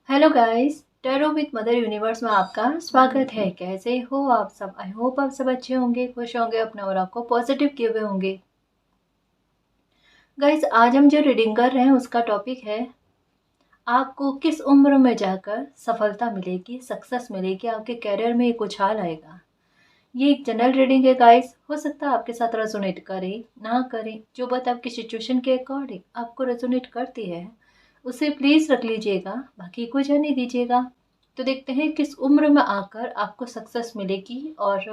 Hello guys, tarot with mother universe में आपका स्वागत है। कैसे हो आप सब? आई होप आप सब अच्छे होंगे, खुश होंगे, अपने और आपको पॉजिटिव किए हुए होंगे। गाइस, आज हम जो रीडिंग कर रहे हैं उसका टॉपिक है आपको किस उम्र में जाकर सफलता मिलेगी, सक्सेस मिलेगी, आपके करियर में एक उछाल आएगा। ये एक जनरल रीडिंग है गाइस। हो सकता है आपके साथ रेजोनेट करे ना करे, जो बात आपकी सिचुएशन के अकॉर्डिंग आपको रेजोनेट करती है उसे प्लीज रख लीजिएगा, बाकी को जाने दीजिएगा। तो देखते हैं किस उम्र में आकर आपको सक्सेस मिलेगी और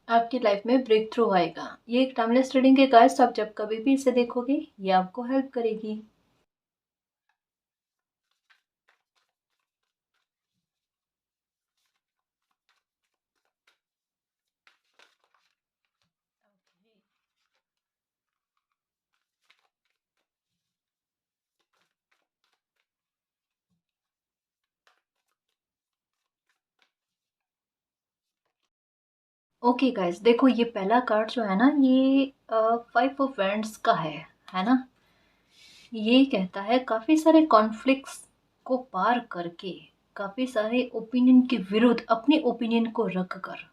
आपकी लाइफ में ब्रेक थ्रू आएगा। ये एक टाइमलेस रीडिंग है गाइस, आप जब कभी भी इसे देखोगे ये आपको हेल्प करेगी। ओके गाइस, देखो ये पहला कार्ड जो है ना, ये 5 ऑफ वैंड्स का है ना। ये कहता है काफ़ी सारे कॉन्फ्लिक्ट्स को पार करके, काफ़ी सारे ओपिनियन के विरुद्ध अपने ओपिनियन को रख कर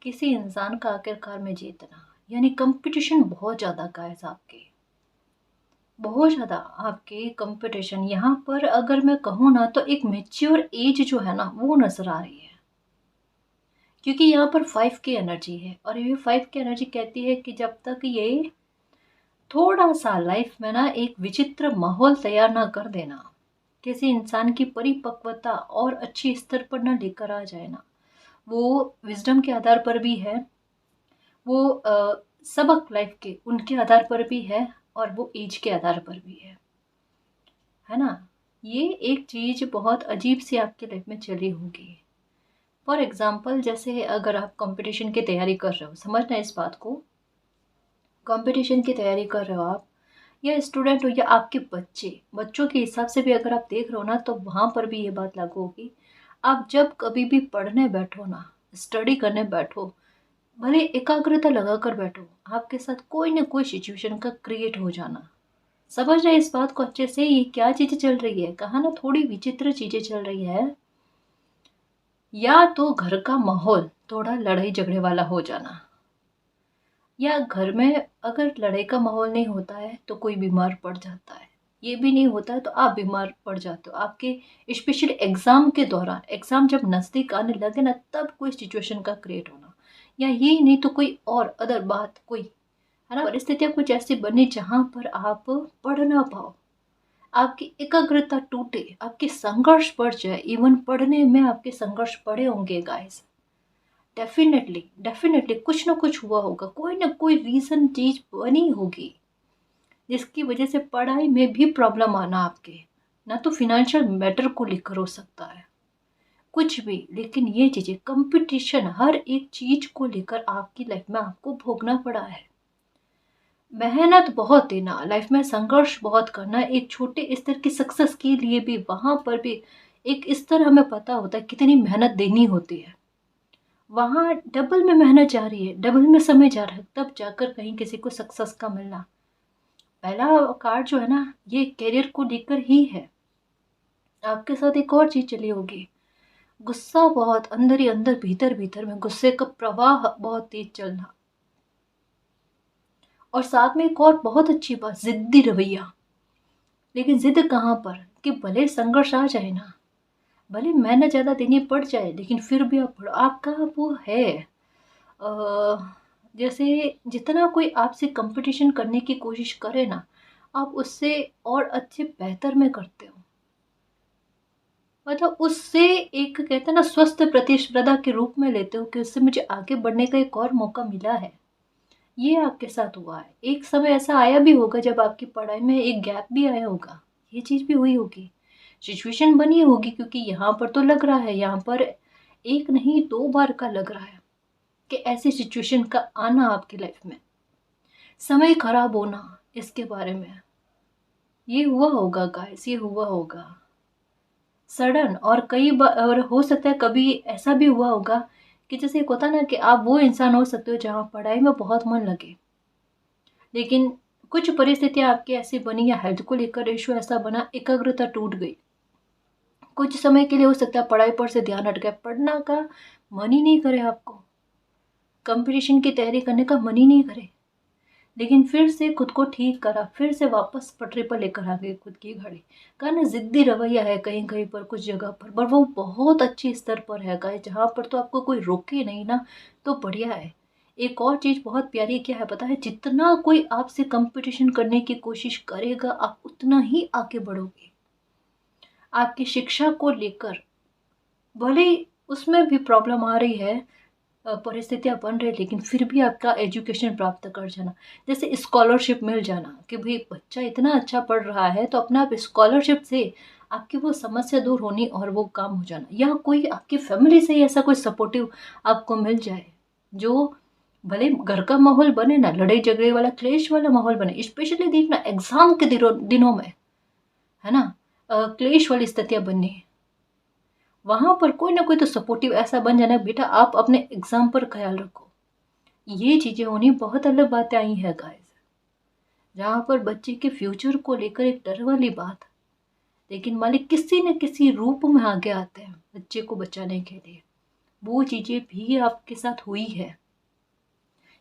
किसी इंसान का आखिरकार में जीतना, यानी कंपटीशन बहुत ज़्यादा का है आपके, बहुत ज़्यादा आपके कंपटीशन। यहाँ पर अगर मैं कहूँ ना तो एक मेच्योर एज जो है ना वो नज़र आ रही है, क्योंकि यहाँ पर 5 की एनर्जी है और ये 5 की एनर्जी कहती है कि जब तक ये थोड़ा सा लाइफ में ना एक विचित्र माहौल तैयार ना कर देना, किसी इंसान की परिपक्वता और अच्छी स्तर पर ना लेकर आ जाए ना, वो विजडम के आधार पर भी है, वो सबक लाइफ के उनके आधार पर भी है, और वो एज के आधार पर भी है ना। ये एक चीज बहुत अजीब सी आपकी लाइफ में चली होगी। फॉर एग्जाम्पल, जैसे अगर आप कंपटीशन की तैयारी कर रहे हो, समझना इस बात को, कंपटीशन की तैयारी कर रहे हो आप, या स्टूडेंट हो या आपके बच्चों के हिसाब से भी अगर आप देख रहे हो ना, तो वहाँ पर भी ये बात लागू होगी। आप जब कभी भी पढ़ने बैठो ना, स्टडी करने बैठो, भले एकाग्रता लगा कर बैठो, आपके साथ कोई ना कोई सिचुएशन का क्रिएट हो जाना। समझ रहे हैं इस बात को अच्छे से? ये क्या चीज़ें चल रही है, कहा ना थोड़ी विचित्र चीज़ें चल रही है। या तो घर का माहौल थोड़ा लड़ाई झगड़े वाला हो जाना, या घर में अगर लड़ाई का माहौल नहीं होता है तो कोई बीमार पड़ जाता है, ये भी नहीं होता है तो आप बीमार पड़ जाते हो आपके स्पेशल एग्जाम के दौरान। एग्जाम जब नज़दीक आने लगे ना, तब कोई सिचुएशन का क्रिएट होना, या ये नहीं तो कोई और अदर बात, कोई है ना परिस्थितियाँ कुछ ऐसी बने जहाँ पर आप पढ़ ना पाओ, आपकी एकाग्रता टूटे, आपके संघर्ष बढ़ जाए। इवन पढ़ने में आपके संघर्ष पड़े होंगे गाइस, डेफिनेटली डेफिनेटली कुछ ना कुछ हुआ होगा, कोई ना कोई रीज़न चीज़ बनी होगी जिसकी वजह से पढ़ाई में भी प्रॉब्लम आना आपके, ना तो फिनेंशियल मैटर को लेकर हो सकता है, कुछ भी। लेकिन ये चीज़ें कंपटीशन हर एक चीज़ को लेकर आपकी लाइफ में आपको भोगना पड़ा है। मेहनत बहुत देना, लाइफ में संघर्ष बहुत करना, एक छोटे स्तर की सक्सेस के लिए भी, वहाँ पर भी एक स्तर हमें पता होता है कितनी मेहनत देनी होती है। वहाँ डबल में मेहनत जा रही है, डबल में समय जा रहा है, तब जाकर कहीं किसी को सक्सेस का मिलना। पहला कार्ड जो है ना, ये करियर को लेकर ही है। आपके साथ एक और चीज चली होगी, गुस्सा बहुत अंदर ही अंदर, भीतर भीतर में गुस्से का प्रवाह बहुत तेज चलना, और साथ में एक और बहुत अच्छी बात, जिद्दी रवैया। लेकिन जिद कहाँ पर, कि भले संघर्ष आ जाए ना, भले मेहनत ज़्यादा देनी पड़ जाए, लेकिन फिर भी आप पढ़ो। आपका वो है जैसे जितना कोई आपसे कंपटीशन करने की कोशिश करे ना, आप उससे और अच्छे बेहतर में करते हो, मतलब उससे एक कहते हैं ना स्वस्थ प्रतिस्पर्धा के रूप में लेते हो कि उससे मुझे आगे बढ़ने का एक और मौका मिला है। ये आपके साथ हुआ है। एक समय ऐसा आया भी होगा जब आपकी पढ़ाई में एक गैप भी आया होगा, ये चीज़ भी हुई होगी, सिचुएशन बनी होगी, क्योंकि यहाँ पर तो लग रहा है, यहाँ पर एक नहीं 2 बार का लग रहा है कि ऐसी सिचुएशन का आना आपकी लाइफ में, समय खराब होना, इसके बारे में ये हुआ होगा गाइस, ये हुआ होगा सडन। और कई बार और हो सकता है कभी ऐसा भी हुआ होगा कि जैसे एक होता ना कि आप वो इंसान हो सकते हो जहाँ पढ़ाई में बहुत मन लगे, लेकिन कुछ परिस्थितियाँ आपकी ऐसी बनी या हेल्थ को लेकर इशू ऐसा बना, एकाग्रता टूट गई, कुछ समय के लिए हो सकता है पढ़ाई पर से ध्यान हट गया, पढ़ना का मन ही नहीं करे आपको, कंपटीशन की तैयारी करने का मन ही नहीं करे, लेकिन फिर से खुद को ठीक करा, फिर से वापस पटरी पर लेकर आ गए खुद की गाड़ी। कहा ना, ज़िद्दी रवैया है कहीं कहीं पर, कुछ जगह पर वो बहुत अच्छी स्तर पर है गाइस, जहाँ पर तो आपको कोई रोके नहीं ना, तो बढ़िया है। एक और चीज़ बहुत प्यारी क्या है पता है, जितना कोई आपसे कंपटीशन करने की कोशिश करेगा आप उतना ही आगे बढ़ोगे। आपकी शिक्षा को लेकर भले ही उसमें भी प्रॉब्लम आ रही है, परिस्थितियाँ बन रही, लेकिन फिर भी आपका एजुकेशन प्राप्त कर जाना, जैसे स्कॉलरशिप मिल जाना कि भाई बच्चा इतना अच्छा पढ़ रहा है तो अपना आप स्कॉलरशिप से आपकी वो समस्या दूर होनी और वो काम हो जाना, या कोई आपकी फैमिली से ही ऐसा कोई सपोर्टिव आपको मिल जाए जो भले घर का माहौल बने ना, लड़ाई झगड़े वाला क्लेश वाला माहौल बने, स्पेशली देखना एग्जाम के दिनों में, है ना, क्लेश वाली स्थितियाँ बननी, वहां पर कोई ना कोई तो सपोर्टिव ऐसा बन जाना, बेटा आप अपने एग्जाम पर ख्याल रखो। ये चीजें होनी बहुत अलग बातें आई है गाइस, जहाँ पर बच्चे के फ्यूचर को लेकर एक डर वाली बात, लेकिन मालिक किसी न किसी रूप में आगे आते हैं बच्चे को बचाने के लिए। वो चीजें भी आपके साथ हुई है।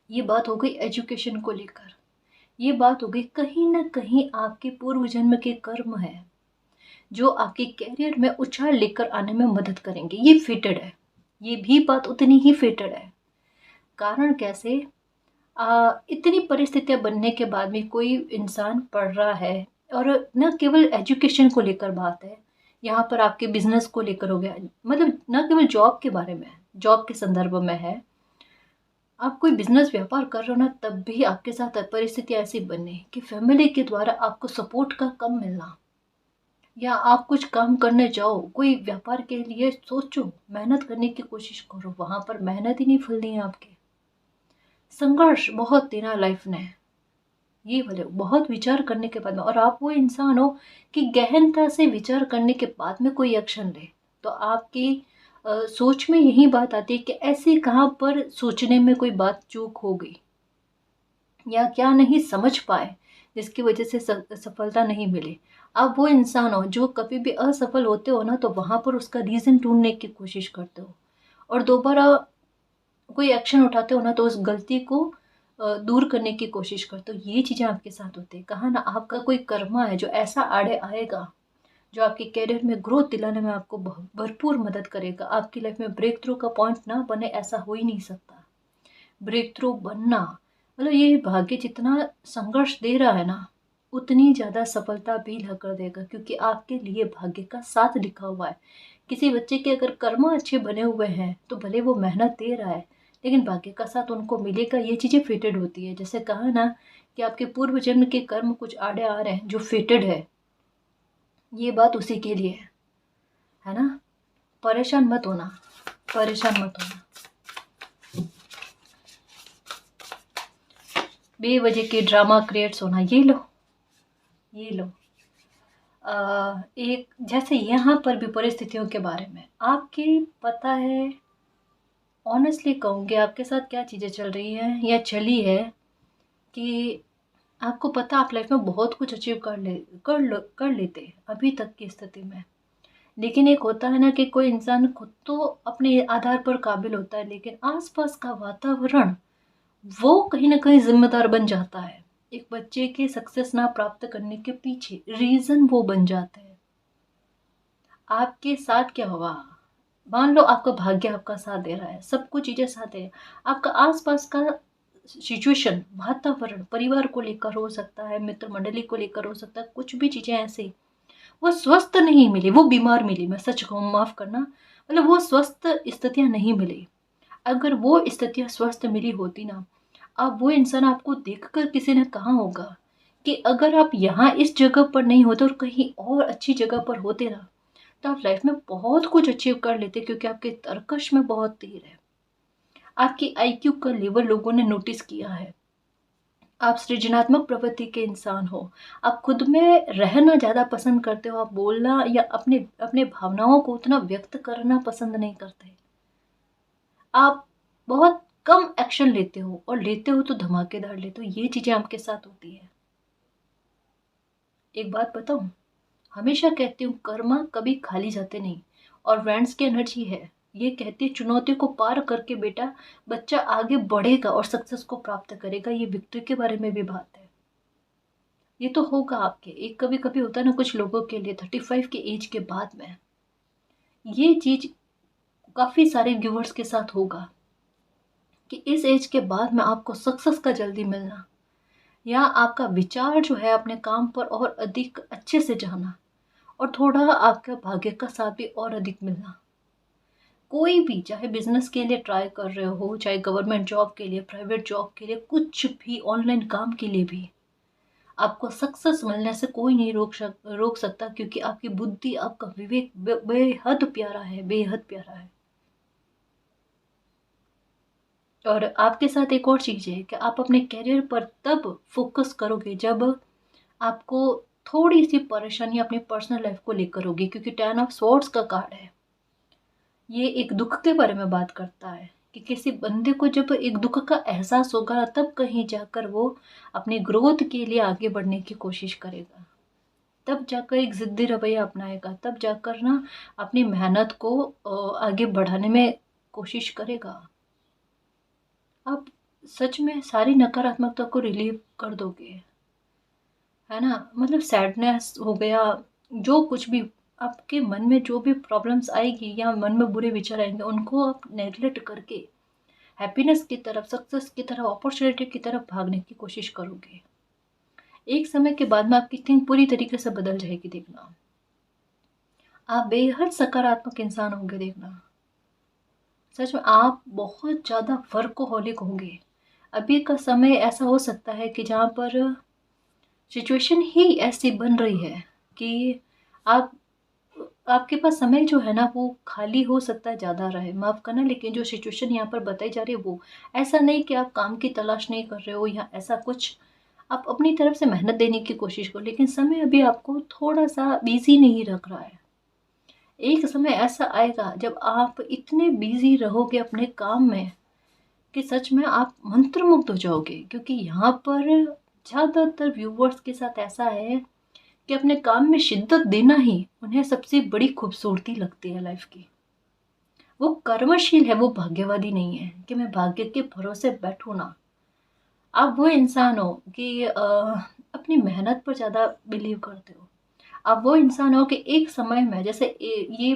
ये बात हो गई एजुकेशन को लेकर, ये बात हो गई कहीं ना कहीं आपके पूर्व जन्म के कर्म है जो आपके कैरियर में उछाल लेकर आने में मदद करेंगे, ये फेटेड है, ये भी बात उतनी ही फेटेड है। कारण कैसे, इतनी परिस्थितियां बनने के बाद भी कोई इंसान पढ़ रहा है, और न केवल एजुकेशन को लेकर बात है, यहाँ पर आपके बिजनेस को लेकर हो गया, मतलब न केवल जॉब के बारे में, जॉब के संदर्भ में है, आप कोई बिजनेस व्यापार कर रहे हो ना, तब भी आपके साथ परिस्थिति ऐसी बने कि फैमिली के द्वारा आपको सपोर्ट का कम मिलना, या आप कुछ काम करने जाओ, कोई व्यापार के लिए सोचो, मेहनत करने की कोशिश करो, वहां पर मेहनत ही नहीं फलनी है आपके, संघर्ष बहुत देना लाइफ ने, ये बोले बहुत विचार करने के बाद में, और आप वो इंसान हो कि गहनता से विचार करने के बाद में कोई एक्शन ले, तो आपकी सोच में यही बात आती है कि ऐसे कहाँ पर सोचने में कोई बात चूक हो गई, या क्या नहीं समझ पाए जिसकी वजह से सफलता नहीं मिली। आप वो इंसान हो जो कभी भी असफल होते हो ना, तो वहां पर उसका रीजन ढूंढने की कोशिश करते हो, और दोबारा कोई एक्शन उठाते हो ना तो उस गलती को दूर करने की कोशिश करते हो। ये चीजें आपके साथ होती है। कहा ना, आपका कोई कर्मा है जो ऐसा आड़े आएगा, जो आपके करियर में ग्रोथ दिलाने में आपको भरपूर मदद करेगा। आपकी लाइफ में ब्रेक थ्रू का पॉइंट ना बने, ऐसा हो ही नहीं सकता। ब्रेक थ्रू बनना मतलब ये भाग्य जितना संघर्ष दे रहा है ना, उतनी ज़्यादा सफलता भी ला कर देगा, क्योंकि आपके लिए भाग्य का साथ लिखा हुआ है। किसी बच्चे के अगर कर्म अच्छे बने हुए हैं तो भले वो मेहनत दे रहा है, लेकिन भाग्य का साथ उनको मिलेगा। ये चीज़ें फेटेड होती है, जैसे कहा ना कि आपके पूर्व जन्म के कर्म कुछ आड़े आ रहे हैं जो फेटेड है, ये बात उसी के लिए है ना। परेशान मत होना, परेशान मत होना, बेवजह के ड्रामा क्रिएट्स होना, ये लो, ये लो। एक जैसे यहाँ पर भी परिस्थितियों के बारे में आपके पता है, ऑनेस्टली कहूँगी आपके साथ क्या चीज़ें चल रही हैं या चली है, कि आपको पता आप लाइफ में बहुत कुछ अचीव कर लेते हैं अभी तक की स्थिति में, लेकिन एक होता है ना कि कोई इंसान खुद तो अपने आधार पर काबिल होता है, लेकिन आसपास का वातावरण वो कहीं ना कहीं जिम्मेदार बन जाता है। एक बच्चे के सक्सेस ना प्राप्त करने के पीछे रीजन वो बन जाते हैं। आपके साथ क्या हुआ, मान लो आपका भाग्य आपका साथ दे रहा है, सब कुछ चीजें साथ दे, आपका आसपास का सिचुएशन, वातावरण, परिवार को लेकर हो सकता है, मित्र मंडली को लेकर हो सकता है, कुछ भी चीजें ऐसी, वो स्वस्थ नहीं मिली, वो बीमार मिली, मैं सच कहूँ माफ करना, मतलब वो स्वस्थ स्थितियां नहीं मिली। अगर वो स्थितियां स्वस्थ मिली होती ना, अब वो इंसान आपको देखकर किसी ने कहा होगा कि अगर आप यहाँ इस जगह पर नहीं होते और कहीं और अच्छी जगह पर होते ना, तो आप लाइफ में बहुत कुछ अचीव कर लेते, क्योंकि आपके तर्कश में बहुत तीर है, आपकी आईक्यू का लेवल लोगों ने नोटिस किया है, आप सृजनात्मक प्रवृत्ति के इंसान हो, आप खुद में रहना ज़्यादा पसंद करते हो, आप बोलना या अपने अपने भावनाओं को उतना व्यक्त करना पसंद नहीं करते, आप बहुत कम एक्शन लेते हो, और लेते हो तो धमाकेदार लेते हो। ये चीज़ें आपके साथ होती है। एक बात बताऊं, हमेशा कहती हूँ कर्मा कभी खाली जाते नहीं, और फ्रेंड्स की एनर्जी है, ये कहती है चुनौतियों को पार करके बेटा बच्चा आगे बढ़ेगा और सक्सेस को प्राप्त करेगा। ये विक्ट्री के बारे में भी बात है। ये तो होगा आपके, एक कभी कभी होता है ना कुछ लोगों के लिए 35 की एज के बाद में, ये चीज काफी सारे गिवर्स के साथ होगा कि इस एज के बाद में आपको सक्सेस का जल्दी मिलना, या आपका विचार जो है अपने काम पर और अधिक अच्छे से जाना, और थोड़ा आपका भाग्य का साथ भी और अधिक मिलना। कोई भी चाहे बिजनेस के लिए ट्राई कर रहे हो, चाहे गवर्नमेंट जॉब के लिए, प्राइवेट जॉब के लिए, कुछ भी ऑनलाइन काम के लिए भी, आपको सक्सेस मिलने से कोई नहीं रोक सकता, क्योंकि आपकी बुद्धि, आपका विवेक बेहद प्यारा है, बेहद प्यारा है। और आपके साथ एक और चीज़ है कि आप अपने करियर पर तब फोकस करोगे जब आपको थोड़ी सी परेशानी अपनी पर्सनल लाइफ को लेकर होगी, क्योंकि 10 ऑफ स्वॉर्ड्स का कार्ड है। ये एक दुख के बारे में बात करता है कि किसी बंदे को जब एक दुख का एहसास होगा तब कहीं जाकर वो अपनी ग्रोथ के लिए आगे बढ़ने की कोशिश करेगा, तब जाकर एक ज़िद्दी रवैया अपनाएगा, तब जाकर ना अपनी मेहनत को आगे बढ़ाने में कोशिश करेगा। आप सच में सारी नकारात्मकता को रिलीव कर दोगे, है ना? मतलब सैडनेस हो गया, जो कुछ भी आपके मन में जो भी प्रॉब्लम्स आएगी या मन में बुरे विचार आएंगे, उनको आप नेगलेक्ट करके हैप्पीनेस की तरफ, सक्सेस की तरफ, अपॉर्चुनिटी की तरफ भागने की कोशिश करोगे। एक समय के बाद में आपकी थिंक पूरी तरीके से बदल जाएगी, देखना आप बेहद सकारात्मक इंसान होंगे, देखना सच में आप बहुत ज़्यादा वर्कोहॉलिक होंगे। अभी का समय ऐसा हो सकता है कि जहाँ पर सिचुएशन ही ऐसी बन रही है कि आप आपके पास समय जो है ना वो खाली हो सकता है, ज़्यादा रहे, माफ़ करना, लेकिन जो सिचुएशन यहाँ पर बताई जा रही है वो ऐसा नहीं कि आप काम की तलाश नहीं कर रहे हो या ऐसा कुछ, आप अपनी तरफ से मेहनत देने की कोशिश करो, लेकिन समय अभी आपको थोड़ा सा बिजी नहीं रख रहा है। एक समय ऐसा आएगा जब आप इतने बिजी रहोगे अपने काम में कि सच में आप मंत्रमुग्ध हो जाओगे, क्योंकि यहाँ पर ज़्यादातर व्यूवर्स के साथ ऐसा है कि अपने काम में शिद्दत देना ही उन्हें सबसे बड़ी खूबसूरती लगती है लाइफ की। वो कर्मशील है, वो भाग्यवादी नहीं है कि मैं भाग्य के भरोसे बैठूं ना। आप वो इंसान हो कि अपनी मेहनत पर ज़्यादा बिलीव करते हो। आप वो इंसान हो कि एक समय में जैसे ये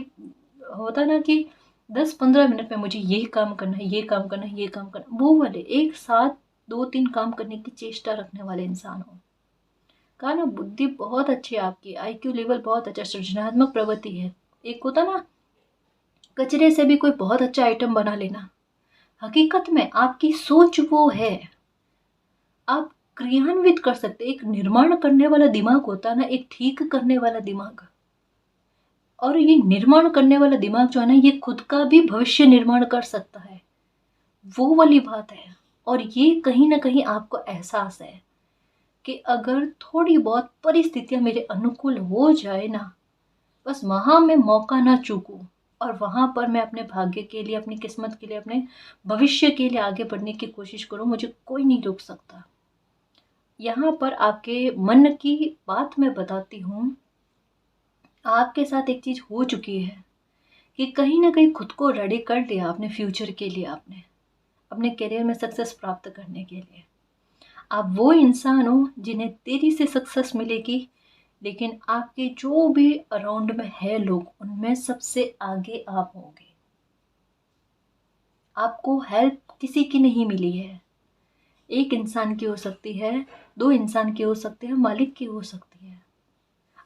होता ना कि 10-15 मिनट में मुझे ये काम करना है, ये काम करना है, ये काम करना है, वो वाले एक साथ 2-3 काम करने की चेष्टा रखने वाले इंसान हो। कहा ना बुद्धि बहुत अच्छी है आपकी, आईक्यू लेवल बहुत अच्छा, सृजनात्मक प्रवृत्ति है। एक होता ना कचरे से भी कोई बहुत अच्छा आइटम बना लेना, हकीकत में आपकी सोच वो है। आप क्रियान्वित कर सकते, एक निर्माण करने वाला दिमाग होता है ना, एक ठीक करने वाला दिमाग, और ये निर्माण करने वाला दिमाग जो है ना ये खुद का भी भविष्य निर्माण कर सकता है, वो वाली बात है। और ये कहीं ना कहीं आपको एहसास है कि अगर थोड़ी बहुत परिस्थितियां मेरे अनुकूल हो जाए ना, बस वहां मैं मौका ना चूकूं, और वहां पर मैं अपने भाग्य के लिए, अपनी किस्मत के लिए, अपने भविष्य के लिए आगे बढ़ने की कोशिश करूं, मुझे कोई नहीं रोक सकता। यहाँ पर आपके मन की बात मैं बताती हूँ, आपके साथ एक चीज हो चुकी है कि कहीं ना कहीं खुद को रेडी कर लिया अपने फ्यूचर के लिए, आपने अपने करियर में सक्सेस प्राप्त करने के लिए। आप वो इंसान हो जिन्हें देरी से सक्सेस मिलेगी, लेकिन आपके जो भी अराउंड में है लोग, उनमें सबसे आगे आप होंगे। आपको हेल्प किसी की नहीं मिली है, एक इंसान की हो सकती है, 2 इंसान की हो सकती है, मालिक की हो सकती है।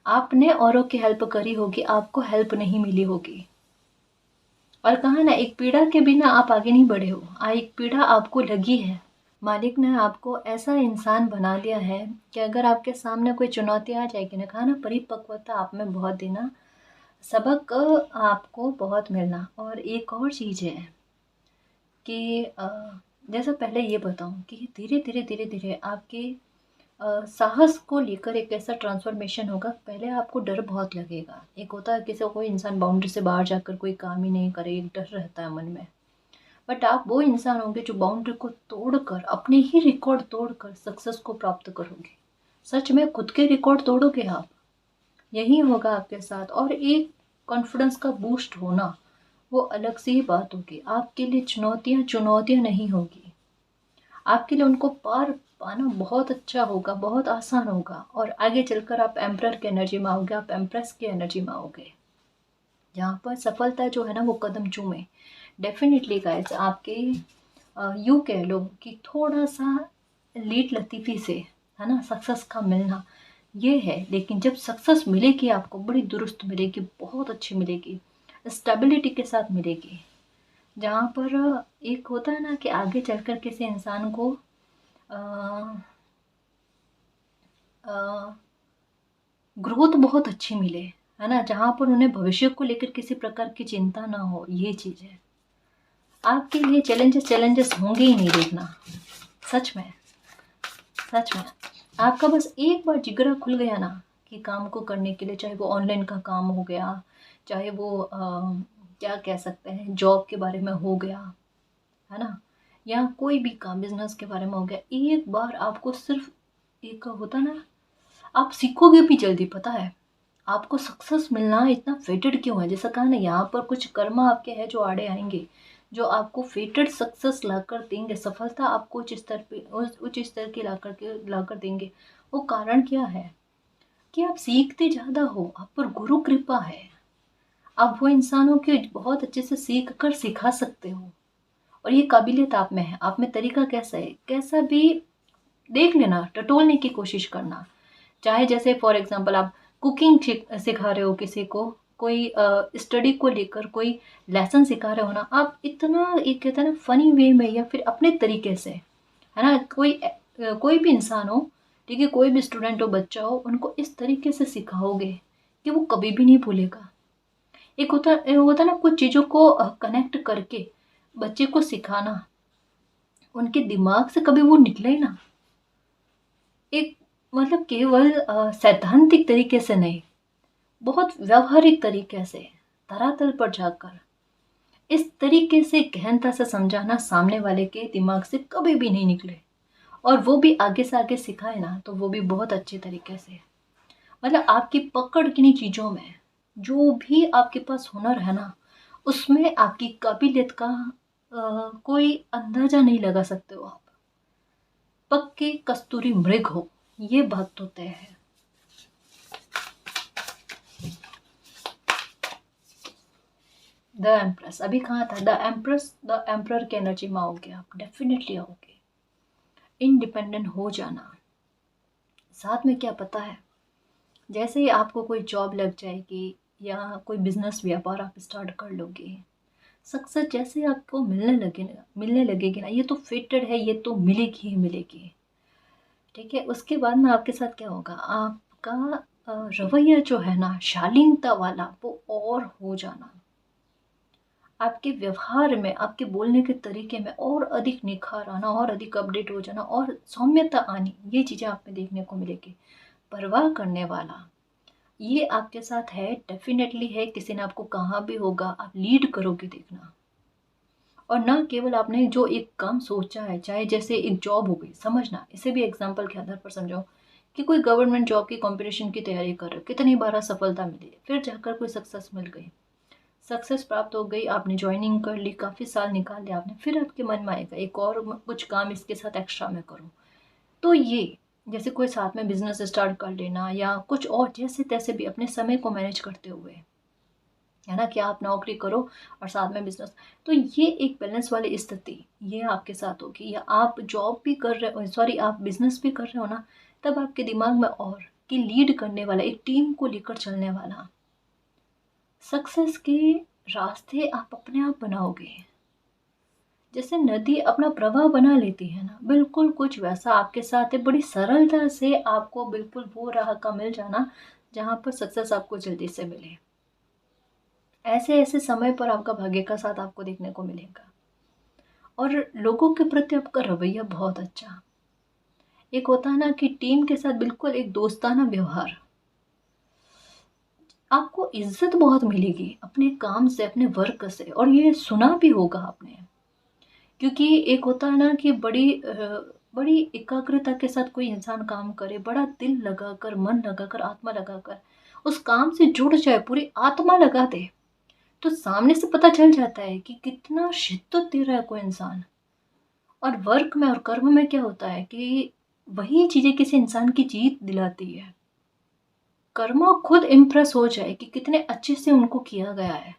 आपने औरों की हेल्प करी होगी, आपको हेल्प नहीं मिली होगी। और कहा ना एक पीड़ा के बिना आप आगे नहीं बढ़े हो, एक पीड़ा आपको लगी है। मालिक ने आपको ऐसा इंसान बना दिया है कि अगर आपके सामने कोई चुनौती आ जाएगी ना, कहा ना परिपक्वता आप में बहुत देना, सबक आपको बहुत मिलना। और एक और चीज़ है कि जैसे पहले ये बताऊं कि धीरे धीरे धीरे धीरे आपके साहस को लेकर एक ऐसा ट्रांसफॉर्मेशन होगा। पहले आपको डर बहुत लगेगा, एक होता है किसी कोई इंसान बाउंड्री से बाहर जाकर कोई काम ही नहीं करे, एक डर रहता है मन में। बट आप वो इंसान होंगे जो बाउंड्री को तोड़कर, अपने ही रिकॉर्ड तोड़कर सक्सेस को प्राप्त करोगे। सच में खुद के रिकॉर्ड तोड़ोगे आप, यही होगा आपके साथ। और एक कॉन्फिडेंस का बूस्ट होना वो अलग सी ही बात होगी। आपके लिए चुनौतियाँ चुनौतियाँ नहीं होगी, आपके लिए उनको पार पाना बहुत अच्छा होगा, बहुत आसान होगा। और आगे चलकर आप एम्परर की एनर्जी में आओगे, आप एम्प्रेस की एनर्जी में आओगे, जहाँ पर सफलता जो है ना वो कदम चूमे। डेफिनेटली गाइस, आपके यूँ कह लो कि थोड़ा सा लीट लतीफ़ी से है ना सक्सेस का मिलना ये है, लेकिन जब सक्सेस मिलेगी आपको बड़ी दुरुस्त मिलेगी, बहुत अच्छी मिलेगी, स्टेबिलिटी के साथ मिलेगी। जहाँ पर एक होता है ना कि आगे चलकर किसी इंसान को ग्रोथ बहुत अच्छी मिले, है ना, जहाँ पर उन्हें भविष्य को लेकर किसी प्रकार की चिंता ना हो, ये चीज़ है। आपके लिए चैलेंजेस होंगे ही नहीं, देखना, सच में सच में। आपका बस एक बार जिगरा खुल गया ना कि काम को करने के लिए, चाहे वो ऑनलाइन का काम हो गया, चाहे वो क्या कह सकते हैं जॉब के बारे में हो गया, है ना, या कोई भी काम बिजनेस के बारे में हो गया, एक बार आपको सिर्फ एक होता ना, आप सीखोगे भी जल्दी। पता है आपको सक्सेस मिलना इतना फेटेड क्यों है? जैसा कहा ना, यहाँ पर कुछ कर्म आपके हैं जो आड़े आएंगे, जो आपको फेटेड सक्सेस लाकर देंगे, सफलता आपको उच्च स्तर पे उच्च स्तर की लाकर देंगे। वो कारण क्या है कि आप सीखते ज़्यादा हो, आप पर गुरु कृपा है, आप वो इंसानों के बहुत अच्छे से सीख कर सिखा सकते हो। और ये काबिलियत आप में है, आप में तरीका कैसा है, कैसा भी देख लेना, टटोलने की कोशिश करना। चाहे जैसे फॉर एग्जांपल आप कुकिंग सिखा रहे हो किसी को, कोई स्टडी को लेकर कोई लेसन सिखा रहे हो ना, आप इतना एक कहते हैं ना फनी वे में या फिर अपने तरीके से, है ना, कोई भी इंसान हो, ठीक है, कोई भी स्टूडेंट हो, बच्चा हो, उनको इस तरीके से सिखाओगे कि वो कभी भी नहीं भूलेगा। एक होता ना कुछ चीज़ों को कनेक्ट करके बच्चे को सिखाना, उनके दिमाग से कभी वो निकले ही ना। एक मतलब केवल सैद्धांतिक तरीके से नहीं, बहुत व्यावहारिक तरीके से, धरातल पर जाकर इस तरीके से गहनता से समझाना, सामने वाले के दिमाग से कभी भी नहीं निकले। और वो भी आगे से आगे सिखाए ना, तो वो भी बहुत अच्छे तरीके से। मतलब आपकी पकड़ किन्हीं चीज़ों में, जो भी आपके पास हुनर है ना, उसमें आपकी काबिलियत का कोई अंदाजा नहीं लगा सकते हो आप। पक्के कस्तूरी मृग हो, ये बात तो तय है। द एम्प्रेस अभी कहाँ था? द एम्प्रेस द एम्प्रर की एनर्जी में आओगे आप, डेफिनेटली आओगे। इंडिपेंडेंट हो जाना, साथ में क्या पता है, जैसे ही आपको कोई जॉब लग जाएगी या कोई बिजनेस व्यापार आप स्टार्ट कर लोगे, सक्सेस जैसे आपको मिलने लगेगी ना, ये तो फिटेड है, ये तो मिलेगी ही मिलेगी। ठीक है, उसके बाद में आपके साथ क्या होगा, आपका रवैया जो है ना शालीनता वाला, वो और हो जाना, आपके व्यवहार में, आपके बोलने के तरीके में और अधिक निखार आना, और अधिक अपडेट हो जाना, और सौम्यता आनी, ये चीज़ें आप में देखने को मिलेगी। परवाह करने वाला ये आपके साथ है, डेफिनेटली है, किसी ने आपको कहा भी होगा, आप लीड करोगे, देखना। और ना केवल आपने जो एक काम सोचा है, चाहे जैसे एक जॉब हो गई, समझना, इसे भी एग्जाम्पल के आधार पर समझो कि कोई गवर्नमेंट जॉब की कंपटीशन की तैयारी कर रहे हो, कितनी बार असफलता मिली, फिर जाकर कोई सक्सेस मिल गई, सक्सेस प्राप्त हो गई, आपने ज्वाइनिंग कर ली, काफ़ी साल निकाल लिया आपने, फिर आपके मन में आएगा एक और कुछ काम इसके साथ एक्स्ट्रा में करूँ। तो ये जैसे कोई साथ में बिजनेस स्टार्ट कर लेना या कुछ और, जैसे तैसे भी अपने समय को मैनेज करते हुए, है ना, कि आप नौकरी करो और साथ में बिजनेस, तो ये एक बैलेंस वाली स्थिति ये आपके साथ होगी। या आप जॉब भी कर रहे हो, सॉरी, आप बिजनेस भी कर रहे हो ना, तब आपके दिमाग में और कि लीड करने वाला, एक टीम को लेकर चलने वाला, सक्सेस के रास्ते आप अपने आप बनाओगे। जैसे नदी अपना प्रवाह बना लेती है ना, बिल्कुल कुछ वैसा आपके साथ है, बड़ी सरलता से आपको बिल्कुल वो राह का मिल जाना जहाँ पर सक्सेस आपको जल्दी से मिले। ऐसे ऐसे समय पर आपका भाग्य का साथ आपको देखने को मिलेगा। और लोगों के प्रति आपका रवैया बहुत अच्छा, एक होता है ना कि टीम के साथ बिल्कुल एक दोस्ताना व्यवहार, आपको इज्जत बहुत मिलेगी अपने काम से, अपने वर्क से, और ये सुना भी होगा आपने। क्योंकि एक होता है ना कि बड़ी एकाग्रता के साथ कोई इंसान काम करे, बड़ा दिल लगाकर, मन लगाकर, आत्मा लगाकर, उस काम से जुड़ जाए, पूरी आत्मा लगा दे, तो सामने से पता चल जाता है कि कितना शिद्दत दे रहा है कोई इंसान। और वर्क में और कर्म में क्या होता है कि वही चीज़ें किसी इंसान की जीत दिलाती है। कर्मा खुद इम्प्रेस हो जाए कि कितने अच्छे से उनको किया गया है,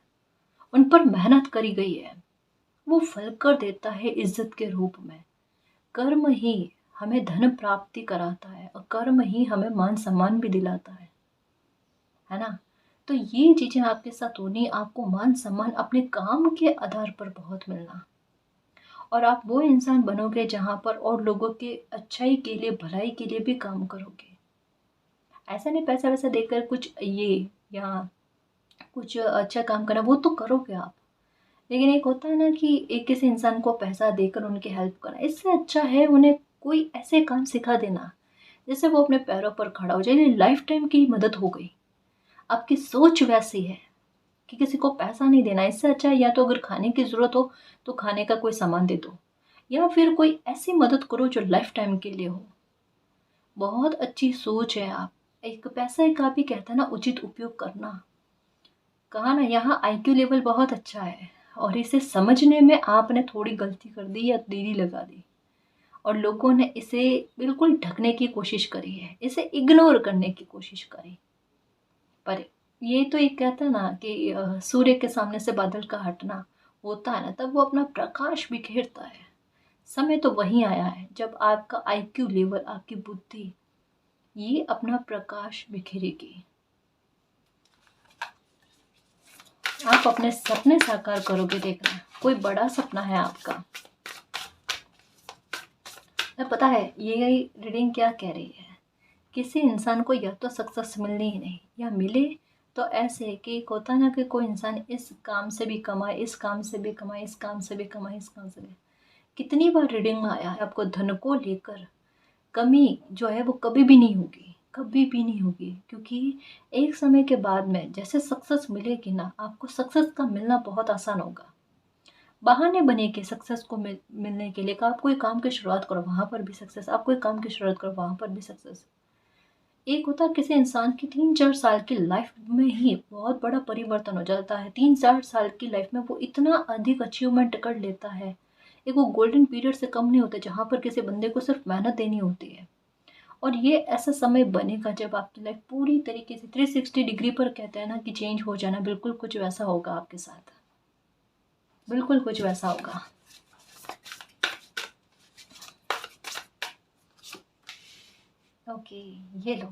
उन पर मेहनत करी गई है, वो फल कर देता है इज्जत के रूप में। कर्म ही हमें धन प्राप्ति कराता है और कर्म ही हमें मान सम्मान भी दिलाता है ना? तो ये चीज़ें आपके साथ होनी, आपको मान सम्मान अपने काम के आधार पर बहुत मिलना, और आप वो इंसान बनोगे जहाँ पर और लोगों के अच्छाई के लिए, भलाई के लिए भी काम करोगे। ऐसा नहीं पैसा वैसा देकर कुछ ये या कुछ अच्छा काम करना, वो तो करोगे आप। लेकिन एक होता है ना कि एक किसी इंसान को पैसा देकर उनकी हेल्प करना, इससे अच्छा है उन्हें कोई ऐसे काम सिखा देना जिससे वो अपने पैरों पर खड़ा हो जाए। ये लाइफ टाइम की मदद हो गई। आपकी सोच वैसी है कि किसी को पैसा नहीं देना, इससे अच्छा है या तो अगर खाने की ज़रूरत हो तो खाने का कोई सामान दे दो, या फिर कोई ऐसी मदद करो जो लाइफ टाइम के लिए हो। बहुत अच्छी सोच है आप। एक पैसा का भी कहता है ना, उचित उपयोग करना। कहा ना, यहाँ आईक्यू लेवल बहुत अच्छा है और इसे समझने में आपने थोड़ी गलती कर दी या देरी लगा दी, और लोगों ने इसे बिल्कुल ढकने की कोशिश करी है, इसे इग्नोर करने की कोशिश करी। पर ये तो एक कहता है ना कि सूर्य के सामने से बादल का हटना होता है ना, तब वो अपना प्रकाश बिखेरता है। समय तो वही आया है जब आपका आईक्यू लेवल, आपकी बुद्धि ये अपना प्रकाश बिखेरेगी। आप अपने सपने साकार करोगे, देखना कोई बड़ा सपना है आपका। मैं पता है ये रीडिंग क्या कह रही है। किसी इंसान को या तो सक्सेस मिलनी ही नहीं, या मिले तो ऐसे कि एक होता ना कि कोई इंसान इस काम से भी कमाए, इस काम से भी कमाए, इस काम से भी कमाए, इस काम से भी। कितनी बार रीडिंग में आया है आपको धन को लेकर कमी जो है वो कभी भी नहीं होगी, कभी भी नहीं होगी, क्योंकि एक समय के बाद में जैसे सक्सेस मिलेगी ना, आपको सक्सेस का मिलना बहुत आसान होगा। बहाने बने के सक्सेस को मिलने के लिए कि आप कोई काम की शुरुआत करो वहाँ पर भी सक्सेस, आप कोई काम की शुरुआत करो वहाँ पर भी सक्सेस। एक होता है किसी इंसान की 3-4 साल की लाइफ में ही बहुत बड़ा परिवर्तन हो जाता है। 3-4 साल की लाइफ में वो इतना अधिक अचीवमेंट कर लेता है। एक वो गोल्डन पीरियड से कम नहीं होता जहाँ पर किसी बंदे को सिर्फ मेहनत देनी होती है। और ये ऐसा समय बनेगा जब आपकी लाइफ पूरी तरीके से 360 डिग्री पर कहते हैं ना कि चेंज हो जाना, बिल्कुल कुछ वैसा होगा आपके साथ। बिल्कुल कुछ वैसा होगा। ओके, ये लो।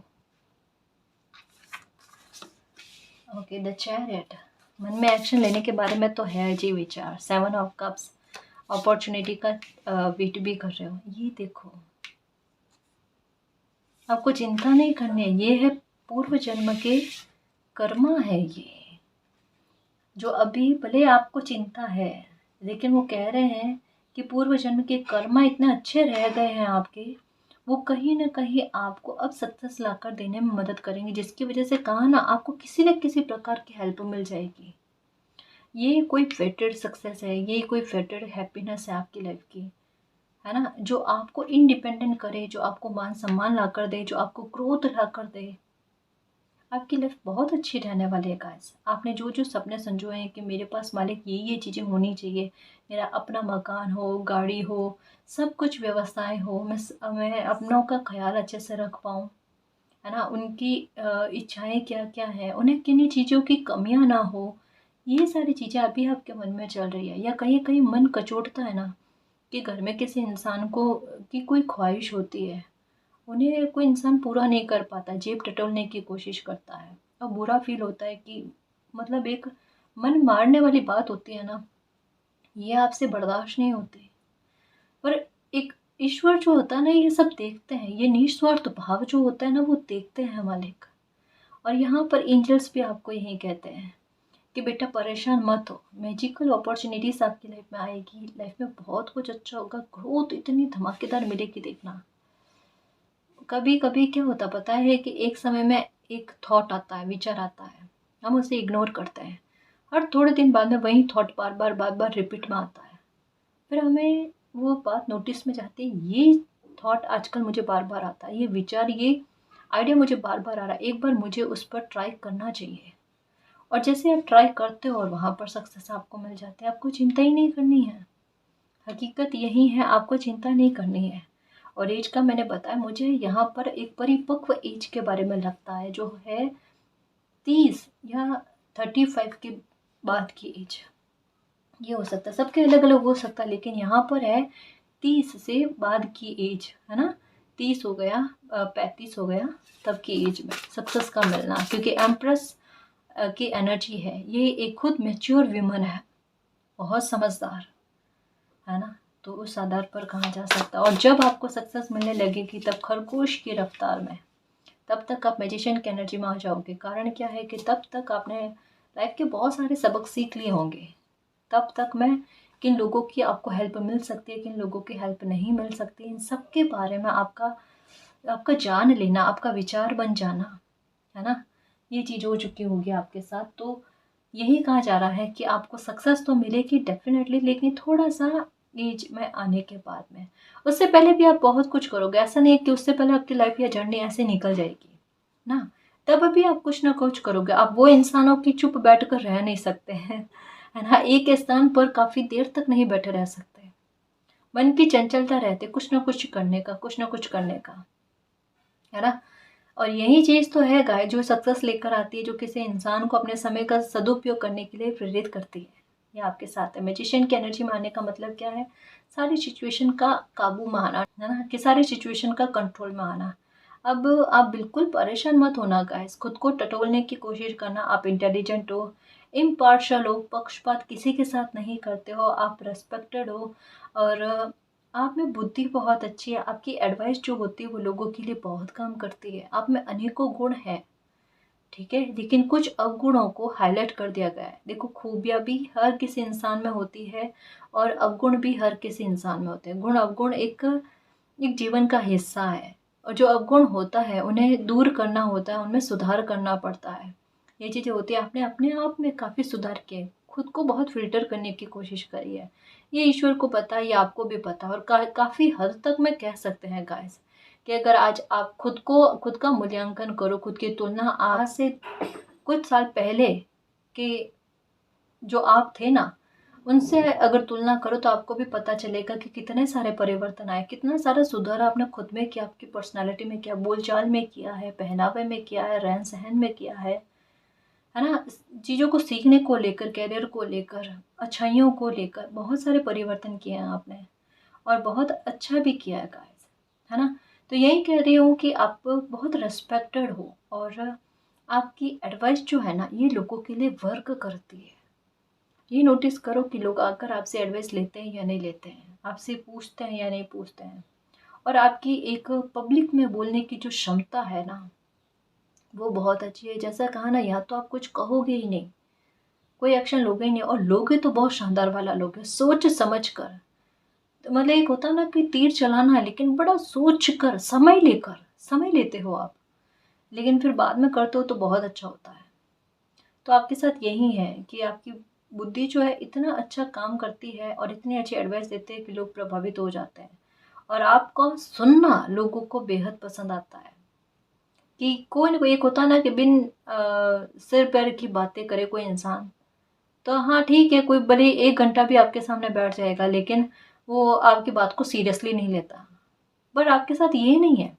Okay, the chariot. मन में एक्शन लेने के बारे में तो है जी विचार। 7 ऑफ कप्स, अपॉर्चुनिटी का वेट भी कर रहे हो। ये देखो, आपको चिंता नहीं करनी है। ये है पूर्व जन्म के कर्मा है ये, जो अभी भले आपको चिंता है, लेकिन वो कह रहे हैं कि पूर्व जन्म के कर्मा इतने अच्छे रह गए हैं आपके, वो कहीं न कहीं आपको अब सक्सेस लाकर देने में मदद करेंगे, जिसकी वजह से कहा ना आपको किसी न किसी प्रकार की हेल्प मिल जाएगी। ये कोई फेटेड सक्सेस है, ये कोई फेटेड हैप्पीनेस है आपकी लाइफ की, है ना? जो आपको इंडिपेंडेंट करे, जो आपको मान सम्मान ला कर दे, जो आपको ग्रोथ ला कर दे। आपकी लाइफ बहुत अच्छी रहने वाली है गाइस। आपने जो जो सपने संजोए हैं कि मेरे पास मालिक ये चीज़ें होनी चाहिए, मेरा अपना मकान हो, गाड़ी हो, सब कुछ व्यवस्थाएं हो, मैं अपनों का ख्याल अच्छे से रख पाऊँ, है ना? उनकी इच्छाएं क्या क्या हैं, उन्हें किन्हीं चीज़ों की कमियां ना हो। ये सारी चीज़ें अभी आपके मन में चल रही है, या कहीं कहीं मन कचोटता है ना कि घर में किसी इंसान को की कोई ख्वाहिश होती है, उन्हें कोई इंसान पूरा नहीं कर पाता, जेब टटोलने की कोशिश करता है और बुरा फील होता है कि मतलब एक मन मारने वाली बात होती है ना, ये आपसे बर्दाश्त नहीं होती। पर एक ईश्वर जो होता है ना, ये सब देखते हैं, ये निस्वार्थ भाव जो होता है ना, वो देखते हैं मालिक। और यहाँ पर एंजल्स भी आपको यही कहते हैं कि बेटा परेशान मत हो, मैजिकल अपॉर्चुनिटीज आपकी लाइफ में आएगी, लाइफ में बहुत कुछ अच्छा होगा, ग्रोथ इतनी धमाकेदार मिलेगी, देखना। कभी कभी क्या होता पता है कि एक समय में एक थॉट आता है, विचार आता है, हम उसे इग्नोर करते हैं, और थोड़े दिन बाद में वही थॉट बार बार रिपीट में आता है। फिर हमें वो बात नोटिस में जाती है, ये थॉट आजकल मुझे बार बार आता है, ये विचार, ये आइडिया मुझे बार बार आ रहा है, एक बार मुझे उस पर ट्राई करना चाहिए। और जैसे आप ट्राई करते हो और वहाँ पर सक्सेस आपको मिल जाती है, आपको चिंता ही नहीं करनी है। हकीकत यही है, आपको चिंता नहीं करनी है। और एज का मैंने बताया, मुझे यहाँ पर एक परिपक्व एज के बारे में लगता है, जो है 30 या 35 के बाद की एज। ये हो सकता है, सबके अलग अलग हो सकता है, लेकिन यहाँ पर है 30 से बाद की एज, है ना। 30 हो गया, 35 हो गया, तब की एज में सक्सेस का मिलना, क्योंकि एम्प्रेस की एनर्जी है, ये एक खुद मैच्योर विमन है, बहुत समझदार, है ना। तो उस आधार पर कहा जा सकता है। और जब आपको सक्सेस मिलने लगेगी, तब खरगोश की रफ्तार में, तब तक आप मैजिशियन की एनर्जी में आ जाओगे। कारण क्या है कि तब तक आपने लाइफ के बहुत सारे सबक सीख लिए होंगे। तब तक मैं किन लोगों की आपको हेल्प मिल सकती है, किन लोगों की हेल्प नहीं मिल सकती, इन सब के बारे में आपका आपका जान लेना, आपका विचार बन जाना, है ना। ये चीज़ हो चुकी होगी आपके साथ। तो यही कहा जा रहा है कि आपको सक्सेस तो मिलेगी डेफिनेटली, लेकिन थोड़ा सा एज में आने के बाद में। उससे पहले भी आप बहुत कुछ करोगे, ऐसा नहीं है कि उससे पहले आपकी लाइफ या जर्नी ऐसे निकल जाएगी ना। तब भी आप कुछ ना कुछ करोगे। आप वो इंसानों की चुप बैठ कर रह नहीं सकते हैं, है ना। एक स्थान पर काफ़ी देर तक नहीं बैठे रह सकते। मन की चंचलता रहती है, कुछ ना कुछ करने का, कुछ ना कुछ करने का, है ना। और यही चीज़ तो है गाय, जो सक्सेस लेकर आती है, जो किसी इंसान को अपने समय का सदुपयोग करने के लिए प्रेरित करती है। ये आपके साथ है। मैजिशियन की एनर्जी में आने का मतलब क्या है? सारी सिचुएशन का काबू में आना, है ना, कि सारी सिचुएशन का कंट्रोल में आना। अब आप बिल्कुल परेशान मत होना गाइस, खुद को टटोलने की कोशिश करना। आप इंटेलिजेंट हो, इम्पार्शियल हो, पक्षपात किसी के साथ नहीं करते हो, आप रेस्पेक्टेड हो, और आप में बुद्धि बहुत अच्छी है। आपकी एडवाइस जो होती है वो लोगों के लिए बहुत काम करती है। आप में अनेकों गुण हैं, ठीक है, लेकिन कुछ अवगुणों को हाईलाइट कर दिया गया है। देखो, खूबियाँ भी हर किसी इंसान में होती है और अवगुण भी हर किसी इंसान में होते हैं। गुण अवगुण एक एक जीवन का हिस्सा है, और जो अवगुण होता है उन्हें दूर करना होता है, उनमें सुधार करना पड़ता है। ये चीज़ें होती है। आपने अपने आप में काफ़ी सुधार किए, खुद को बहुत फ़िल्टर करने की कोशिश करी है। ये ईश्वर को पता है, ये आपको भी पता है। और काफ़ी हद तक मैं कह सकते हैं गाइस, कि अगर आज आप खुद का मूल्यांकन करो, खुद की तुलना आज से कुछ साल पहले के जो आप थे ना, उनसे अगर तुलना करो, तो आपको भी पता चलेगा कि कितने सारे परिवर्तन आए, कितना सारा सुधार आपने खुद में किया, आपकी पर्सनालिटी में किया, बोलचाल में किया है, पहनावे में किया है, रहन सहन में किया है ना। चीज़ों को सीखने को लेकर, कैरियर को लेकर, अच्छाइयों को लेकर बहुत सारे परिवर्तन किए हैं आपने, और बहुत अच्छा भी किया है गाइस, है ना। तो यही कह रही हूँ कि आप बहुत रेस्पेक्टेड हो, और आपकी एडवाइस जो है ना, ये लोगों के लिए वर्क करती है। ये नोटिस करो कि लोग आकर आपसे एडवाइस लेते हैं या नहीं लेते हैं, आपसे पूछते हैं या नहीं पूछते हैं। और आपकी एक पब्लिक में बोलने की जो क्षमता है ना, वो बहुत अच्छी है। जैसा कहा ना, या तो आप कुछ कहोगे ही नहीं, कोई एक्शन लोगे ही नहीं, और लोगे तो बहुत शानदार वाला लोगे, सोच समझ कर। तो मतलब एक होता है ना कि तीर चलाना है, लेकिन बड़ा सोच कर, समय लेकर, समय लेते हो आप, लेकिन फिर बाद में करते हो तो बहुत अच्छा होता है। तो आपके साथ यही है कि आपकी बुद्धि जो है इतना अच्छा काम करती है, और इतनी अच्छी एडवाइस देते हैं कि लोग प्रभावित हो जाते हैं। और आपको सुनना लोगों को बेहद पसंद आता है। कि कोई ना कोई एक होता है ना कि बिन सिर पैर की बातें करे कोई इंसान, तो हाँ ठीक है, कोई भले 1 घंटा भी आपके सामने बैठ जाएगा, लेकिन वो आपकी बात को सीरियसली नहीं लेता। पर आपके साथ ये नहीं है।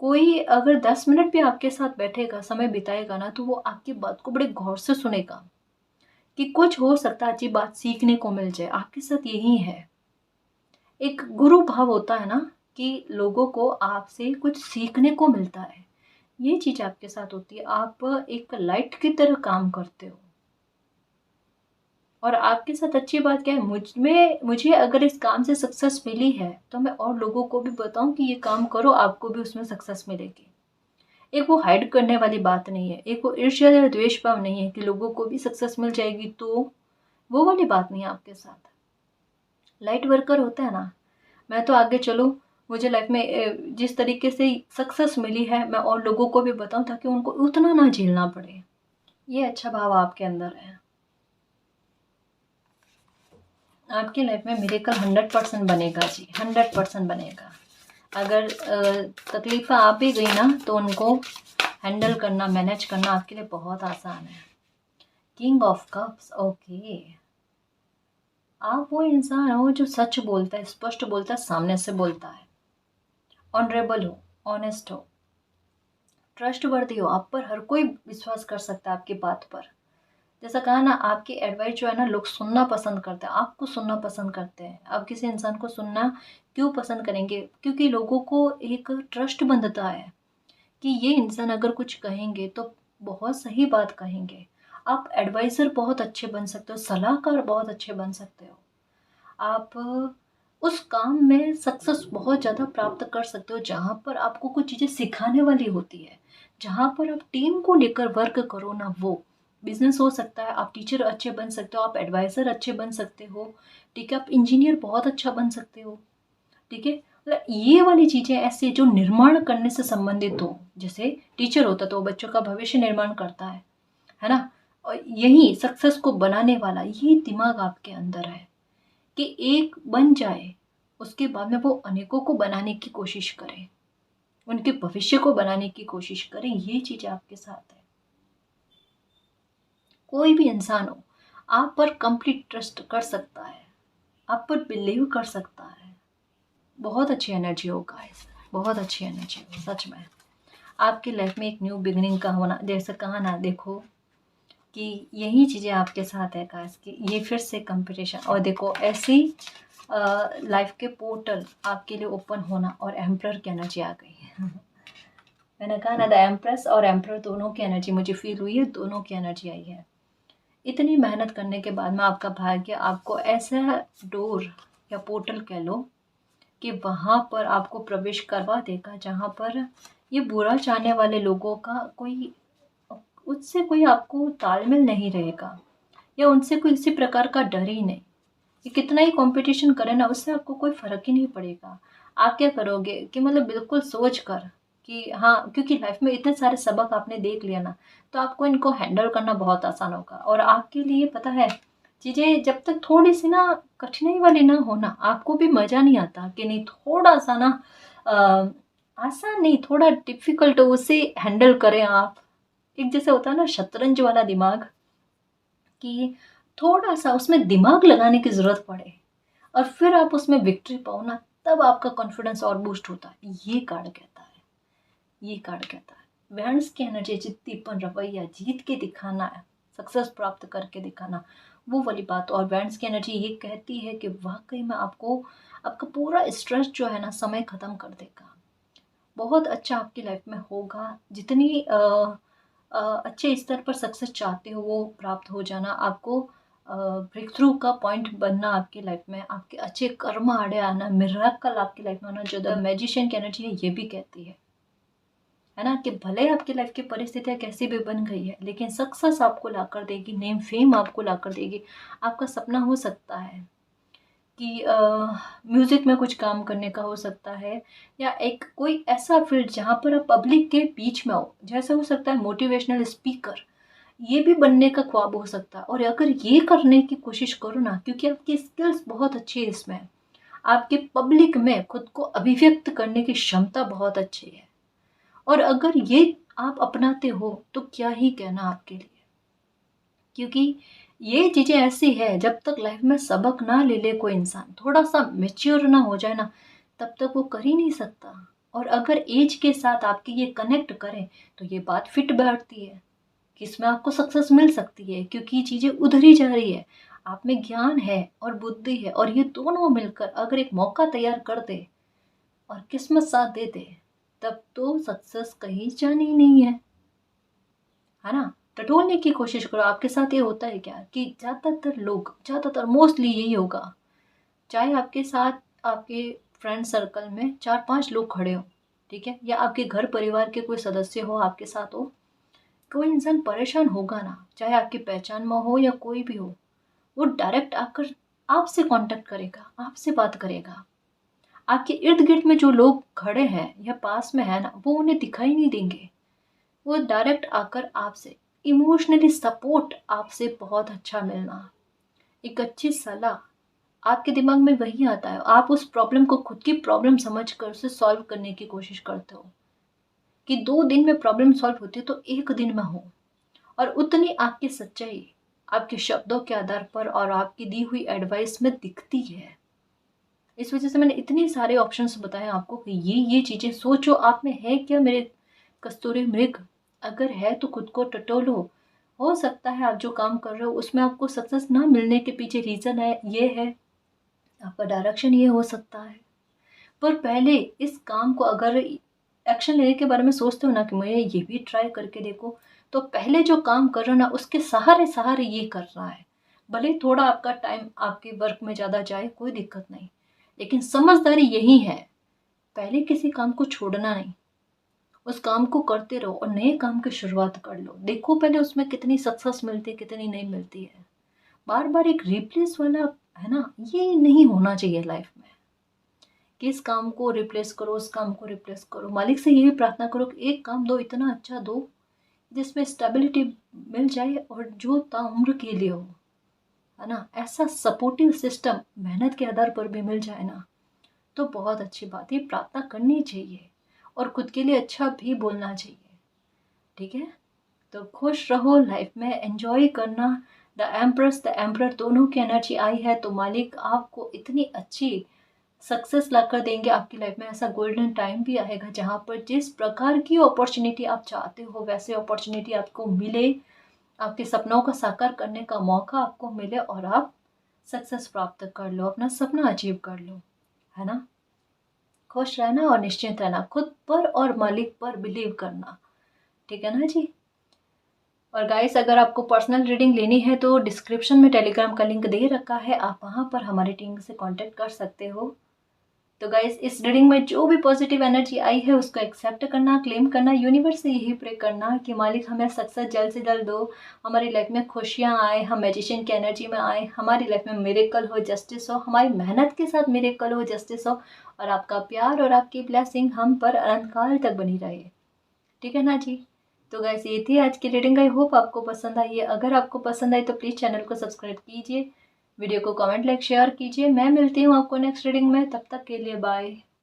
कोई अगर 10 मिनट भी आपके साथ बैठेगा, समय बिताएगा ना, तो वो आपकी बात को बड़े गौर से सुनेगा, कि कुछ हो सकता है अच्छी बात सीखने को मिल जाए। आपके साथ यही है, एक गुरु भाव होता है ना, कि लोगों को आपसे कुछ सीखने को मिलता है। ये चीज़ आपके साथ होती है। आप एक लाइट की तरह काम करते हो। और आपके साथ अच्छी बात क्या है, मुझे अगर इस काम से सक्सेस मिली है, तो मैं और लोगों को भी बताऊं कि ये काम करो, आपको भी उसमें सक्सेस मिलेगी। एक वो हाइड करने वाली बात नहीं है, एक वो ईर्ष्या या द्वेष भाव नहीं है कि लोगों को भी सक्सेस मिल जाएगी, तो वो वाली बात नहीं है आपके साथ। लाइट वर्कर होता है ना, मैं तो आगे चलूँ, मुझे लाइफ में जिस तरीके से सक्सेस मिली है, मैं और लोगों को भी बताऊं, ताकि उनको उतना ना झेलना पड़े। ये अच्छा भाव आपके अंदर है। आपकी लाइफ में मिरेकल 100% बनेगा जी, 100% बनेगा। अगर तकलीफ़ें आ भी गई ना तो उनको हैंडल करना, मैनेज करना आपके लिए बहुत आसान है। King of cups, okay. आप वो इंसान हो जो सच बोलता है, स्पष्ट बोलता है, सामने से बोलता है, ऑनरेबल हो, ऑनेस्ट हो, ट्रस्टवर्दी हो, आप पर हर कोई विश्वास कर सकता है आपकी बात पर। जैसा कहा ना, आपकी एडवाइस जो है ना लोग सुनना पसंद करते हैं, आपको सुनना पसंद करते हैं। आप किसी इंसान को सुनना क्यों पसंद करेंगे? क्योंकि लोगों को एक ट्रस्ट बंधता है कि ये इंसान अगर कुछ कहेंगे तो बहुत सही बात कहेंगे। आप एडवाइज़र बहुत अच्छे बन सकते हो, सलाहकार बहुत अच्छे बन सकते हो। आप उस काम में सक्सेस बहुत ज़्यादा प्राप्त कर सकते हो जहाँ पर आपको कुछ चीज़ें सिखाने वाली होती है, जहाँ पर आप टीम को लेकर वर्क करो ना, वो बिजनेस हो सकता है। आप टीचर अच्छे बन सकते हो, आप एडवाइज़र अच्छे बन सकते हो, ठीक है, आप इंजीनियर बहुत अच्छा बन सकते हो, ठीक है। मतलब ये वाली चीज़ें ऐसे जो निर्माण करने से संबंधित हो, जैसे टीचर होता तो वो बच्चों का भविष्य निर्माण करता है ना। और यही सक्सेस को बनाने वाला यही दिमाग आपके अंदर है कि एक बन जाए, उसके बाद में वो अनेकों को बनाने की कोशिश करे, उनके भविष्य को बनाने की कोशिश करे। ये चीज़ आपके साथ है। कोई भी इंसान हो, आप पर कंप्लीट ट्रस्ट कर सकता है, आप पर बिलीव कर सकता है। बहुत अच्छी एनर्जी हो गाइस, बहुत अच्छी एनर्जी हो सच में। आपकी लाइफ में एक न्यू बिगिनिंग का होना, जैसे कहा ना, देखो कि यही चीज़ें आपके साथ है गाइस कि ये फिर से कंपटीशन, और देखो ऐसी लाइफ के पोर्टल आपके लिए ओपन होना, और एम्प्रर की एनर्जी आ गई है। मैंने कहा ना, द एम्प्रेस और एम्प्रर दोनों की एनर्जी मुझे फील हुई है, दोनों की एनर्जी आई है। इतनी मेहनत करने के बाद में आपका भाग्य आपको ऐसा डोर या पोर्टल कह लो कि वहाँ पर आपको प्रवेश करवा देगा, जहाँ पर ये बुरा चाहने वाले लोगों का कोई, उससे कोई आपको तालमेल नहीं रहेगा, या उनसे कोई किसी प्रकार का डर ही नहीं। ये कितना ही कंपटीशन करे ना, उससे आपको कोई फ़र्क ही नहीं पड़ेगा। आप क्या करोगे कि मतलब बिल्कुल सोच कर कि हाँ, क्योंकि लाइफ में इतने सारे सबक आपने देख लिया ना, तो आपको इनको हैंडल करना बहुत आसान होगा। और आपके लिए पता है, चीज़ें जब तक थोड़ी सी ना कठिनाई वाली ना हो ना, आपको भी मज़ा नहीं आता कि नहीं थोड़ा सा ना अ, आसान नहीं, थोड़ा डिफ़िकल्ट हो, उसे हैंडल करें आप। एक जैसे होता है ना शतरंज वाला दिमाग, कि थोड़ा-सा उसमें दिमाग लगाने की ज़रूरत पड़े और फिर आप उसमें विक्ट्री पाओ ना, तब आपका कॉन्फिडेंस और बूस्ट होता है। ये कार्ड कहता है, ये कार्ड कहता है। वैंड्स की एनर्जी, जिद्दीपन, रवैया, जीत के दिखाना है, सक्सेस प्राप्त करके दिखाना, वो वाली बात। और वैंड्स की एनर्जी ये कहती है कि वाक़ई में आपको आपका पूरा स्ट्रेस जो है ना समय ख़त्म कर देगा। बहुत अच्छा आपकी लाइफ़ में होगा। जितनी अच्छे स्तर पर सक्सेस चाहते हो वो प्राप्त हो जाना, आपको ब्रेक थ्रू का पॉइंट बनना आपकी लाइफ में, आपके अच्छे कर्म आड़े आना, मिराकल आपकी लाइफ में आना, जो द मैजिशियन की एनर्जी है ये भी कहती है ना, कि भले आपकी लाइफ की परिस्थितियाँ कैसी भी बन गई है, लेकिन सक्सेस आपको लाकर देगी, नेम फेम आपको लाकर देगी। आपका सपना हो सकता है कि म्यूज़िक में कुछ काम करने का हो सकता है, या एक कोई ऐसा फील्ड जहाँ पर आप पब्लिक के बीच में हो, जैसे हो सकता है मोटिवेशनल स्पीकर, ये भी बनने का ख्वाब हो सकता है। और अगर ये करने की कोशिश करो ना, क्योंकि आपकी स्किल्स बहुत अच्छी है इसमें, आपके पब्लिक में खुद को अभिव्यक्त करने की क्षमता बहुत अच्छी है, और अगर ये आप अपनाते हो तो क्या ही कहना आपके लिए। क्योंकि ये चीज़ें ऐसी है, जब तक लाइफ में सबक ना ले ले कोई इंसान, थोड़ा सा मेच्योर ना हो जाए ना, तब तक वो कर ही नहीं सकता। और अगर एज के साथ आपकी ये कनेक्ट करें तो ये बात फिट बैठती है कि इसमें आपको सक्सेस मिल सकती है, क्योंकि ये चीज़ें उधर ही जा रही है। आप में ज्ञान है और बुद्धि है, और ये दोनों मिलकर अगर एक मौका तैयार कर दे और किस्मत साथ दे दे, तब तो सक्सेस कहीं जानी ही नहीं है ना। टटोलने की कोशिश करो। आपके साथ ये होता है क्या कि ज़्यादातर लोग, ज़्यादातर मोस्टली यही होगा, चाहे आपके साथ आपके फ्रेंड सर्कल में 4-5 लोग खड़े हों, ठीक है? या आपके घर परिवार के कोई सदस्य हो, आपके साथ हो, कोई इंसान परेशान होगा ना, चाहे आपकी पहचान में हो या कोई भी हो, वो डायरेक्ट आकर आपसे कॉन्टैक्ट करेगा, आपसे बात करेगा। आपके इर्द-गिर्द में जो लोग खड़े हैं या पास में हैं ना, वो उन्हें दिखाई नहीं देंगे। वो डायरेक्ट आकर आपसे इमोशनली सपोर्ट, आपसे बहुत अच्छा मिलना, एक अच्छी सलाह, आपके दिमाग में वही आता है। आप उस प्रॉब्लम को खुद की प्रॉब्लम समझकर उसे सॉल्व करने की कोशिश करते हो कि 2 दिन में प्रॉब्लम सॉल्व होती है तो 1 दिन में हो। और उतनी आपकी सच्चाई आपके शब्दों के आधार पर और आपकी दी हुई एडवाइस में दिखती है। इस वजह से मैंने इतने सारे ऑप्शंस बताए आपको कि ये चीज़ें सोचो, आप में है क्या मेरे कस्तूरी मृग? अगर है तो खुद को टटोलो। हो सकता है आप जो काम कर रहे हो उसमें आपको सक्सेस ना मिलने के पीछे रीज़न है, ये है, आपका डायरेक्शन ये हो सकता है। पर पहले इस काम को अगर एक्शन लेने के बारे में सोचते हो ना कि मैं ये भी ट्राई करके देखो, तो पहले जो काम कर रहे हो ना उसके सहारे-सहारे ये करना है। भले ही थोड़ा आपका टाइम आपके वर्क में ज़्यादा जाए, कोई दिक्कत नहीं। लेकिन समझदारी यही है, पहले किसी काम को छोड़ना नहीं, उस काम को करते रहो और नए काम की शुरुआत कर लो। देखो पहले उसमें कितनी सक्सेस मिलती है, कितनी नहीं मिलती है। बार-बार एक रिप्लेस वाला है ना, ये नहीं होना चाहिए लाइफ में। कि इस काम को रिप्लेस करो, उस काम को रिप्लेस करो। मालिक से यही प्रार्थना करो कि एक काम दो, इतना अच्छा दो, जिसमें स्टेबिलिटी मिल जाए और जो ताउम्र के लिए हो, है ना? ऐसा सपोर्टिव सिस्टम मेहनत के आधार पर भी मिल जाए ना, तो बहुत अच्छी बात है। प्रार्थना करनी चाहिए और खुद के लिए अच्छा भी बोलना चाहिए, ठीक है? तो खुश रहो लाइफ में, एन्जॉय करना। द एम्प्रेस, द एम्परर दोनों की एनर्जी आई है, तो मालिक आपको इतनी अच्छी सक्सेस लाकर देंगे आपकी लाइफ में। ऐसा गोल्डन टाइम भी आएगा जहाँ पर जिस प्रकार की अपॉर्चुनिटी आप चाहते हो वैसे अपॉर्चुनिटी आपको मिले, आपके सपनों का साकार करने का मौका आपको मिले और आप सक्सेस प्राप्त कर लो, अपना सपना अचीव कर लो, है ना? खुश रहना और निश्चिंत रहना, खुद पर और मालिक पर बिलीव करना, ठीक है ना जी? और गाइस अगर आपको पर्सनल रीडिंग लेनी है तो डिस्क्रिप्शन में टेलीग्राम का लिंक दे रखा है, आप वहाँ पर हमारी टीम से कांटेक्ट कर सकते हो। तो गाइस इस रीडिंग में जो भी पॉजिटिव एनर्जी आई है उसको एक्सेप्ट करना, क्लेम करना, यूनिवर्स से यही प्रे करना कि मालिक हमें सक्सेस जल्द से जल्द दो, हमारी लाइफ में खुशियाँ आए, हम मैजिशियन की एनर्जी में आए, हमारी लाइफ में मिरेकल हो, जस्टिस हो, हमारी मेहनत के साथ मिरेकल हो, जस्टिस हो, और आपका प्यार और आपकी ब्लेसिंग हम पर अनंतकाल तक बनी रहे, ठीक है ना जी? तो गाइस ये थी आज की रीडिंग, आई होप आपको पसंद आई है। अगर आपको पसंद आई तो प्लीज़ चैनल को सब्सक्राइब कीजिए, वीडियो को कमेंट, लाइक, शेयर कीजिए। मैं मिलती हूँ आपको नेक्स्ट रीडिंग में, तब तक के लिए बाय।